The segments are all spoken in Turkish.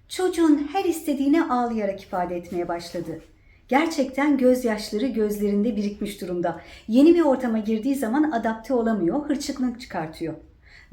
Çocuğun her istediğini ağlayarak ifade etmeye başladı. Gerçekten gözyaşları gözlerinde birikmiş durumda. Yeni bir ortama girdiği zaman adapte olamıyor, hırçınlık çıkartıyor.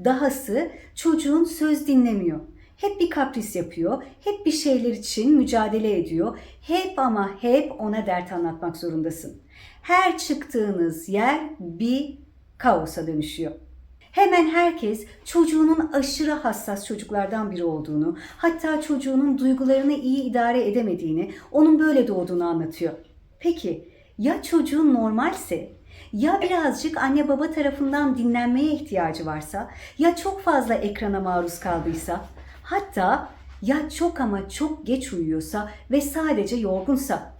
Dahası çocuğun söz dinlemiyor. Hep bir kapris yapıyor, hep bir şeyler için mücadele ediyor. Hep ama hep ona dert anlatmak zorundasın. Her çıktığınız yer bir kaosa dönüşüyor. Hemen herkes çocuğunun aşırı hassas çocuklardan biri olduğunu, hatta çocuğunun duygularını iyi idare edemediğini, onun böyle doğduğunu anlatıyor. Peki ya çocuğun normalse, ya birazcık anne baba tarafından dinlenmeye ihtiyacı varsa, ya çok fazla ekrana maruz kaldıysa, hatta ya çok ama çok geç uyuyorsa ve sadece yorgunsa?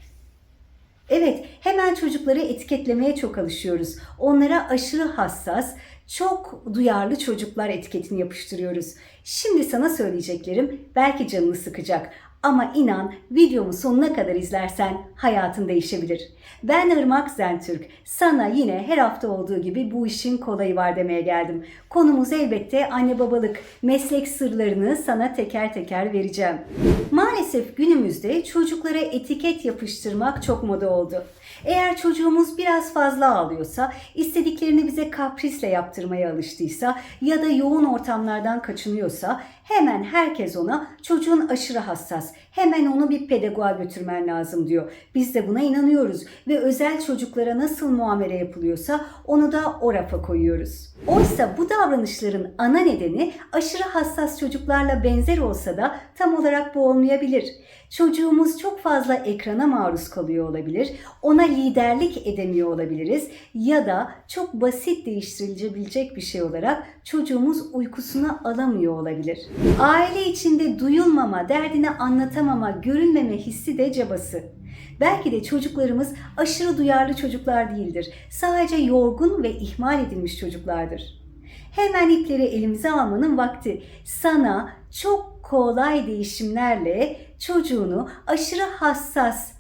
Evet, hemen çocukları etiketlemeye çok alışıyoruz. Onlara aşırı hassas, çok duyarlı çocuklar etiketini yapıştırıyoruz. Şimdi sana söyleyeceklerim belki canını sıkacak. Ama inan videomu sonuna kadar izlersen hayatın değişebilir. Ben Irmak Zentürk. Sana yine her hafta olduğu gibi bu işin kolayı var demeye geldim. Konumuz elbette anne babalık. Meslek sırlarını sana teker teker vereceğim. Maalesef günümüzde çocuklara etiket yapıştırmak çok moda oldu. Eğer çocuğumuz biraz fazla ağlıyorsa, istediklerini bize kaprisle yaptırmaya alıştıysa ya da yoğun ortamlardan kaçınıyorsa hemen herkes ona çocuğun aşırı hassas, hemen onu bir pedagoğa götürmen lazım diyor. Biz de buna inanıyoruz ve özel çocuklara nasıl muamele yapılıyorsa onu da o rafa koyuyoruz. Oysa bu davranışların ana nedeni aşırı hassas çocuklarla benzer olsa da tam olarak bu olmayabilir. Çocuğumuz çok fazla ekrana maruz kalıyor olabilir, ona liderlik edemiyor olabiliriz ya da çok basit değiştirilebilecek bir şey olarak çocuğumuz uykusunu alamıyor olabilir. Aile içinde duyulmama, derdini anlatamama, görülmeme hissi de cabası. Belki de çocuklarımız aşırı duyarlı çocuklar değildir. Sadece yorgun ve ihmal edilmiş çocuklardır. Hemen ipleri elimize almanın vakti. Sana çok kolay değişimlerle çocuğunu aşırı hassas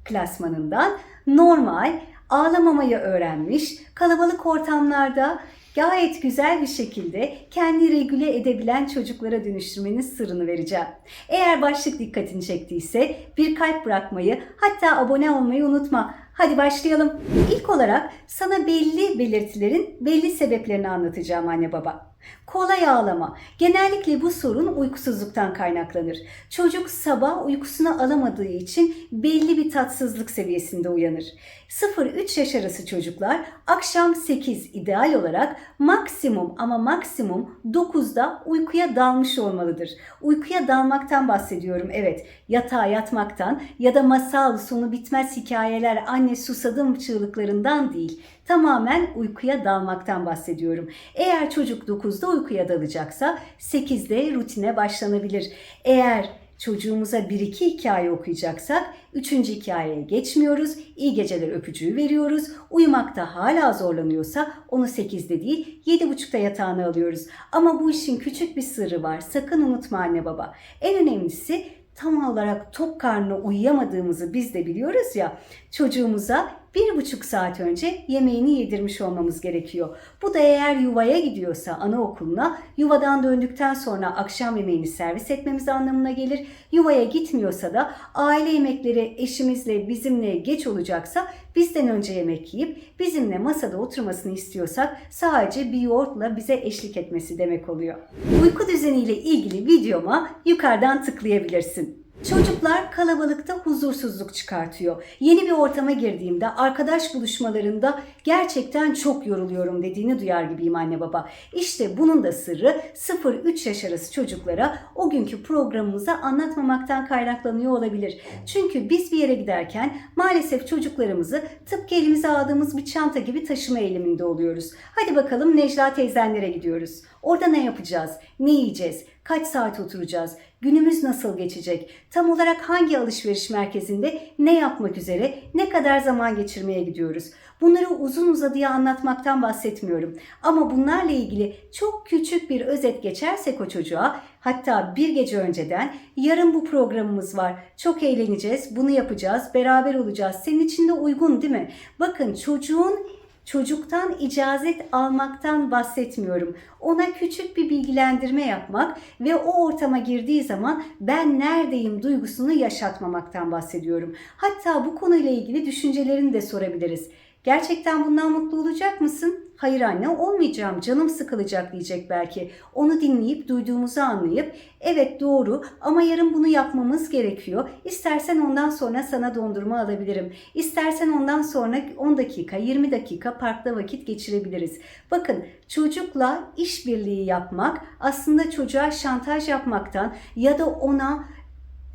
klasmanından normal, ağlamamayı öğrenmiş, kalabalık ortamlarda gayet güzel bir şekilde kendi regüle edebilen çocuklara dönüştürmenin sırrını vereceğim. Eğer başlık dikkatini çektiyse bir kalp bırakmayı, hatta abone olmayı unutma. Hadi başlayalım. İlk olarak sana belli belirtilerin belli sebeplerini anlatacağım anne baba. Kolay ağlama. Genellikle bu sorun uykusuzluktan kaynaklanır. Çocuk sabah uykusunu alamadığı için belli bir tatsızlık seviyesinde uyanır. 0-3 yaş arası çocuklar akşam 8 ideal olarak maksimum ama maksimum 9'da uykuya dalmış olmalıdır. Uykuya dalmaktan bahsediyorum, evet. Yatağa yatmaktan ya da masal sonu bitmez hikayeler anne susadım çığlıklarından değil. Tamamen uykuya dalmaktan bahsediyorum. Eğer çocuk 9'da uykuya dalacaksa 8'de rutine başlanabilir. Eğer çocuğumuza 1-2 hikaye okuyacaksak 3. hikayeye geçmiyoruz. İyi geceler öpücüğü veriyoruz. Uyumakta hala zorlanıyorsa onu 8'de değil 7.30'da yatağına alıyoruz. Ama bu işin küçük bir sırrı var. Sakın unutma anne baba. En önemlisi tam olarak tok karnına uyuyamadığımızı biz de biliyoruz ya, çocuğumuza 1,5 saat önce yemeğini yedirmiş olmamız gerekiyor. Bu da eğer yuvaya gidiyorsa anaokuluna, yuvadan döndükten sonra akşam yemeğini servis etmemiz anlamına gelir. Yuvaya gitmiyorsa da aile yemekleri eşimizle bizimle geç olacaksa bizden önce yemek yiyip bizimle masada oturmasını istiyorsak sadece bir yoğurtla bize eşlik etmesi demek oluyor. Uyku düzeniyle ilgili videoma yukarıdan tıklayabilirsin. Çocuklar kalabalıkta huzursuzluk çıkartıyor. Yeni bir ortama girdiğimde, arkadaş buluşmalarında gerçekten çok yoruluyorum dediğini duyar gibiyim anne baba. İşte bunun da sırrı 0-3 yaş arası çocuklara o günkü programımıza anlatmamaktan kaynaklanıyor olabilir. Çünkü biz bir yere giderken maalesef çocuklarımızı tıpkı elimize aldığımız bir çanta gibi taşıma eğiliminde oluyoruz. Hadi bakalım Necla teyzenlere gidiyoruz. Orada ne yapacağız? Ne yiyeceğiz? Kaç saat oturacağız? Günümüz nasıl geçecek? Tam olarak hangi alışveriş merkezinde ne yapmak üzere, ne kadar zaman geçirmeye gidiyoruz? Bunları uzun uzadıya anlatmaktan bahsetmiyorum. Ama bunlarla ilgili çok küçük bir özet geçersek o çocuğa, hatta bir gece önceden yarın bu programımız var, çok eğleneceğiz, bunu yapacağız, beraber olacağız, senin için de uygun değil mi? Bakın çocuğun Çocuktan icazet almaktan bahsetmiyorum. Ona küçük bir bilgilendirme yapmak ve o ortama girdiği zaman ben neredeyim duygusunu yaşatmamaktan bahsediyorum. Hatta bu konuyla ilgili düşüncelerini de sorabiliriz. Gerçekten bundan mutlu olacak mısın? Hayır anne, olmayacağım, canım sıkılacak diyecek belki. Onu dinleyip duyduğumuzu anlayıp evet doğru ama yarın bunu yapmamız gerekiyor. İstersen ondan sonra sana dondurma alabilirim. İstersen ondan sonra 10 dakika 20 dakika parkta vakit geçirebiliriz. Bakın, çocukla işbirliği yapmak aslında çocuğa şantaj yapmaktan ya da ona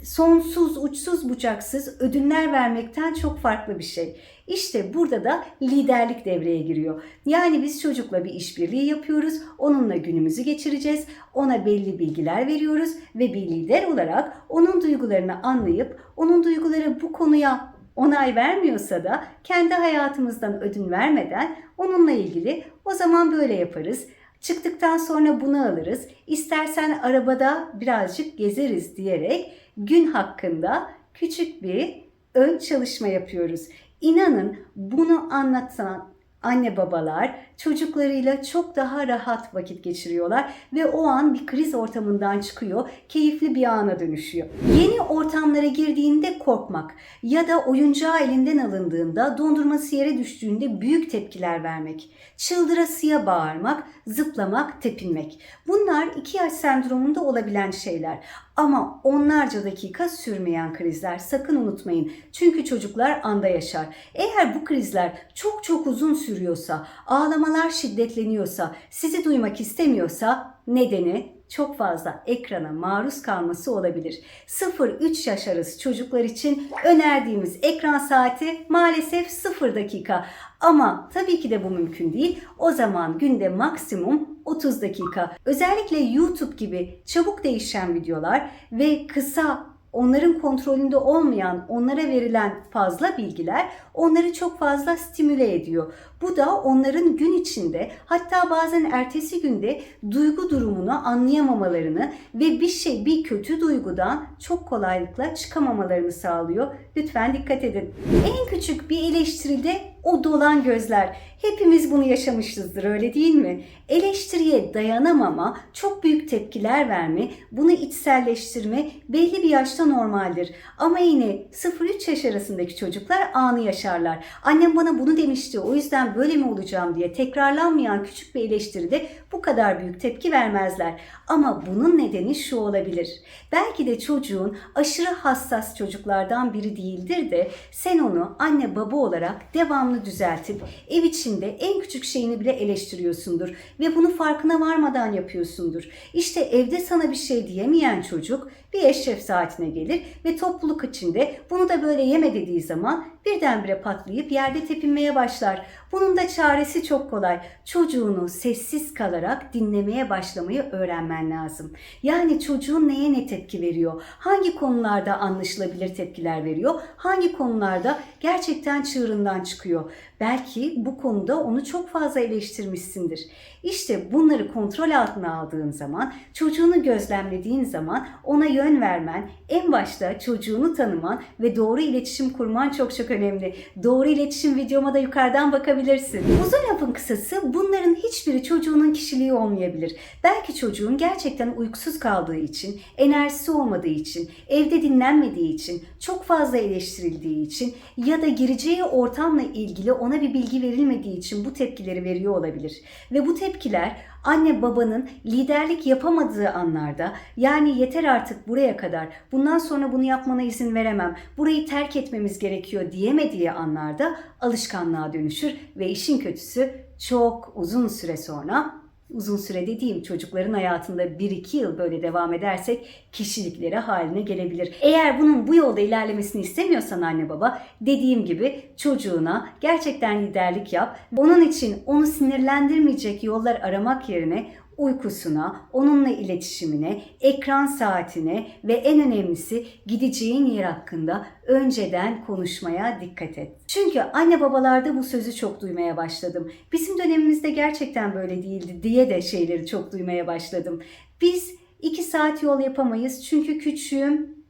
sonsuz, uçsuz bucaksız ödünler vermekten çok farklı bir şey. İşte burada da liderlik devreye giriyor. Yani biz çocukla bir işbirliği yapıyoruz, onunla günümüzü geçireceğiz, ona belli bilgiler veriyoruz ve bir lider olarak onun duygularını anlayıp, onun duyguları bu konuya onay vermiyorsa da kendi hayatımızdan ödün vermeden onunla ilgili o zaman böyle yaparız. Çıktıktan sonra bunu alırız. İstersen arabada birazcık gezeriz diyerek gün hakkında küçük bir ön çalışma yapıyoruz. İnanın bunu anlatan anne babalar çocuklarıyla çok daha rahat vakit geçiriyorlar ve o an bir kriz ortamından çıkıyor, keyifli bir ana dönüşüyor. Yeni ortamlara girdiğinde korkmak ya da oyuncağı elinden alındığında, dondurması yere düştüğünde büyük tepkiler vermek, çıldırasıya bağırmak, zıplamak, tepinmek. Bunlar 2 yaş sendromunda olabilen şeyler. Ama onlarca dakika sürmeyen krizler, sakın unutmayın. Çünkü çocuklar anda yaşar. Eğer bu krizler çok uzun sürüyorsa, ağlamalar şiddetleniyorsa, sizi duymak istemiyorsa nedeni çok fazla ekrana maruz kalması olabilir. 0-3 yaş arası çocuklar için önerdiğimiz ekran saati maalesef 0 dakika. Ama tabii ki de bu mümkün değil. O zaman günde maksimum 30 dakika. Özellikle YouTube gibi çabuk değişen videolar ve kısa, onların kontrolünde olmayan, onlara verilen fazla bilgiler onları çok fazla stimüle ediyor. Bu da onların gün içinde, hatta bazen ertesi günde duygu durumunu anlayamamalarını ve bir kötü duygudan çok kolaylıkla çıkamamalarını sağlıyor. Lütfen dikkat edin. En küçük bir eleştiride o dolan gözler. Hepimiz bunu yaşamışızdır, öyle değil mi? Eleştiriye dayanamama, çok büyük tepkiler verme, bunu içselleştirme belli bir yaşta normaldir. Ama yine 0-3 yaş arasındaki çocuklar anı yaşarlar. Annem bana bunu demişti, o yüzden böyle mi olacağım diye tekrarlanmayan küçük bir eleştiride bu kadar büyük tepki vermezler. Ama bunun nedeni şu olabilir. Belki de çocuğun aşırı hassas çocuklardan biri değildir de sen onu anne baba olarak devamlı düzeltip ev içinde en küçük şeyini bile eleştiriyorsundur ve bunu farkına varmadan yapıyorsundur. İşte evde sana bir şey diyemeyen çocuk bir eşref saatine gelir ve topluluk içinde bunu da böyle yeme dediği zaman birdenbire patlayıp yerde tepinmeye başlar. Bunun da çaresi çok kolay. Çocuğunu sessiz kalarak dinlemeye başlamayı öğrenmen lazım. Yani çocuğun neye ne tepki veriyor? Hangi konularda anlaşılabilir tepkiler veriyor? Hangi konularda gerçekten çığırından çıkıyor? Belki bu konuda onu çok fazla eleştirmişsindir. İşte bunları kontrol altına aldığın zaman, çocuğunu gözlemlediğin zaman ona yön vermen, en başta çocuğunu tanıman ve doğru iletişim kurman çok önemli. Doğru iletişim videoma da yukarıdan bakabilirsin. Uzun lafın kısası, bunların hiçbiri çocuğunun kişiliği olmayabilir. Belki çocuğun gerçekten uykusuz kaldığı için, enerjisi olmadığı için, evde dinlenmediği için, çok fazla eleştirildiği için ya da gireceği ortamla ilgili ona bir bilgi verilmediği için bu tepkileri veriyor olabilir. Ve bu tepkiler anne babanın liderlik yapamadığı anlarda, yani yeter artık buraya kadar, bundan sonra bunu yapmana izin veremem, burayı terk etmemiz gerekiyor diyemediği anlarda alışkanlığa dönüşür ve işin kötüsü çok uzun süre sonra, uzun süre dediğim çocukların hayatında 1-2 yıl böyle devam edersek kişilikleri haline gelebilir. Eğer bunun bu yolda ilerlemesini istemiyorsan anne baba, dediğim gibi çocuğuna gerçekten liderlik yap. Onun için onu sinirlendirmeyecek yollar aramak yerine uykusuna, onunla iletişimine, ekran saatine ve en önemlisi gideceğin yer hakkında önceden konuşmaya dikkat et. Çünkü anne babalarda bu sözü çok duymaya başladım. Bizim dönemimizde gerçekten böyle değildi diye de şeyleri çok duymaya başladım. Biz 2 saat yol yapamayız çünkü küçüğüm,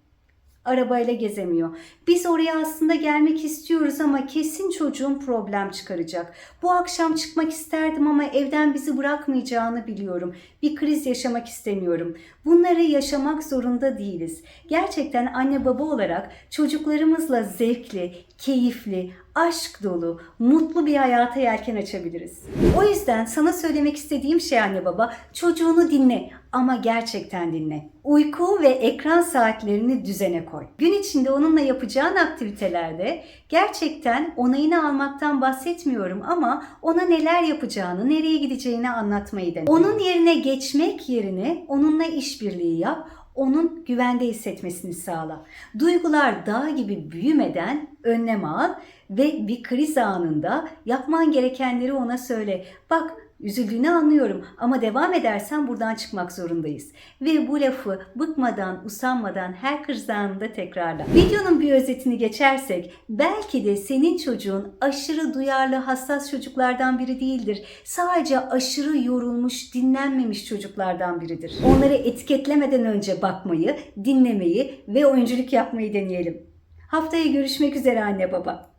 Arabayla gezemiyor. Biz oraya aslında gelmek istiyoruz ama kesin çocuğun problem çıkaracak. Bu akşam çıkmak isterdim ama evden bizi bırakmayacağını biliyorum. Bir kriz yaşamak istemiyorum. Bunları yaşamak zorunda değiliz. Gerçekten anne baba olarak çocuklarımızla zevkli, keyifli, aşk dolu, mutlu bir hayata yelken açabiliriz. O yüzden sana söylemek istediğim şey anne baba, çocuğunu dinle ama gerçekten dinle. Uyku ve ekran saatlerini düzene koy. Gün içinde onunla yapacağın aktivitelerde gerçekten onayını almaktan bahsetmiyorum ama ona neler yapacağını, nereye gideceğini anlatmayı dene. Onun yerine geçmek yerine onunla işbirliği yap. Onun güvende hissetmesini sağla. Duygular dağ gibi büyümeden önlem al ve bir kriz anında yapman gerekenleri ona söyle. Bak, üzüldüğünü anlıyorum ama devam edersen buradan çıkmak zorundayız. Ve bu lafı bıkmadan, usanmadan her kriz anında tekrarla. Videonun bir özetini geçersek, belki de senin çocuğun aşırı duyarlı, hassas çocuklardan biri değildir. Sadece aşırı yorulmuş, dinlenmemiş çocuklardan biridir. Onları etiketlemeden önce bakmayı, dinlemeyi ve oyunculuk yapmayı deneyelim. Haftaya görüşmek üzere anne baba.